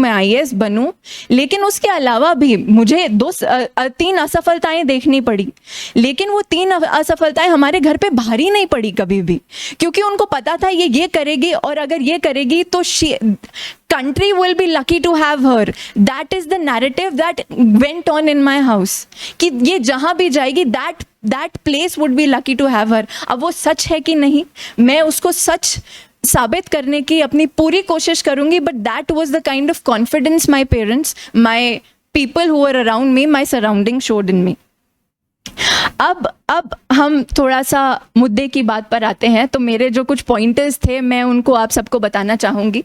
मैं IAS बनूं, लेकिन उसके अलावा भी मुझे 3 असफलताएं देखनी पड़ी, लेकिन वो 3 असफलताएं हमारे घर पे भारी नहीं पड़ी कभी भी, क्योंकि उनको पता था ये करेगी और अगर ये करेगी तो country will be lucky to have her. That is the narrative that went on in my house, कि ये जहां भी जाएगी that place would be lucky to have her. अब वो सच है कि नहीं, मैं उसको सच साबित करने की अपनी पूरी कोशिश करूंगी, but that was the kind of confidence my parents, my people who were around me, my surrounding showed in me. अब हम थोड़ा सा मुद्दे की बात पर आते हैं। तो मेरे जो कुछ पॉइंटर्स थे मैं उनको आप सबको बताना चाहूँगी।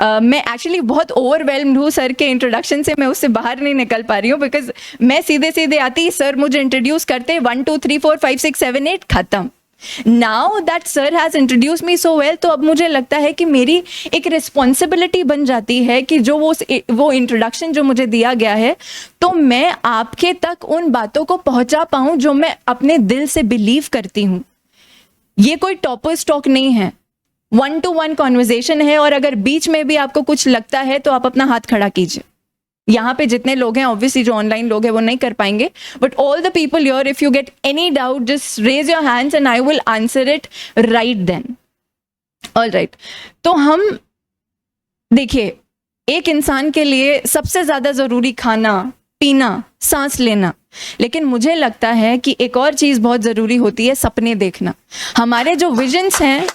मैं एक्चुअली बहुत ओवरवेल्म्ड हूँ सर के इंट्रोडक्शन से, मैं उससे बाहर नहीं निकल पा रही हूँ, बिकॉज मैं सीधे सीधे आती, सर मुझे इंट्रोड्यूस करते 1 2 3 4 5 6 7 8 खत्म। Now that sir has introduce me so well, तो अब मुझे लगता है कि मेरी एक रिस्पॉन्सिबिलिटी बन जाती है कि जो वो इंट्रोडक्शन जो मुझे दिया गया है, तो मैं आपके तक उन बातों को पहुंचा पाऊं जो मैं अपने दिल से बिलीव करती हूं। ये कोई टॉपर स्टॉक नहीं है, 1-to-1 कॉन्वर्जेशन है, और अगर बीच में भी आपको कुछ लगता है तो आप अपना हाथ खड़ा कीजिए। यहाँ पे जितने लोग हैं, ऑब्वियसली जो ऑनलाइन लोग हैं वो नहीं कर पाएंगे, but all the people here, if you get any doubt just raise your hands and I will answer it right then. All right, तो हम देखिए, एक इंसान के लिए सबसे ज्यादा जरूरी खाना पीना, सांस लेना, लेकिन मुझे लगता है कि एक और चीज बहुत जरूरी होती है, सपने देखना। हमारे जो विजन्स हैं,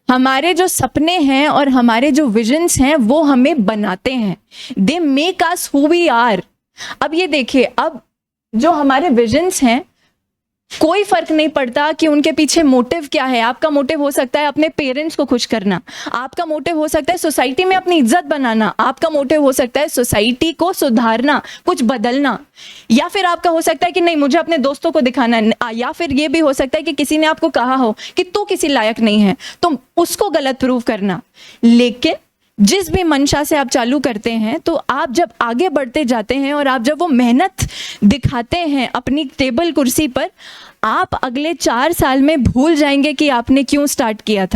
हमारे जो सपने हैं और हमारे जो विजन्स हैं वो हमें बनाते हैं, they make us who we are. अब ये देखिए, अब जो हमारे विजन्स हैं, कोई फर्क नहीं पड़ता कि उनके पीछे मोटिव क्या है। आपका मोटिव हो सकता है अपने पेरेंट्स को खुश करना, आपका मोटिव हो सकता है सोसाइटी में अपनी इज्जत बनाना, आपका मोटिव हो सकता है सोसाइटी को सुधारना, कुछ बदलना, या फिर आपका हो सकता है कि नहीं मुझे अपने दोस्तों को दिखाना, या फिर ये भी हो सकता है कि किसी ने आपको कहा हो कि तू किसी लायक नहीं है, तो उसको गलत प्रूव करना। लेकिन जिस भी मंशा से आप चालू करते हैं, तो आप जब आगे बढ़ते जाते हैं और आप जब वो मेहनत दिखाते हैं अपनी टेबल कुर्सी पर, आप अगले 4 साल में भूल जाएंगे कि आपने क्यों स्टार्ट किया था।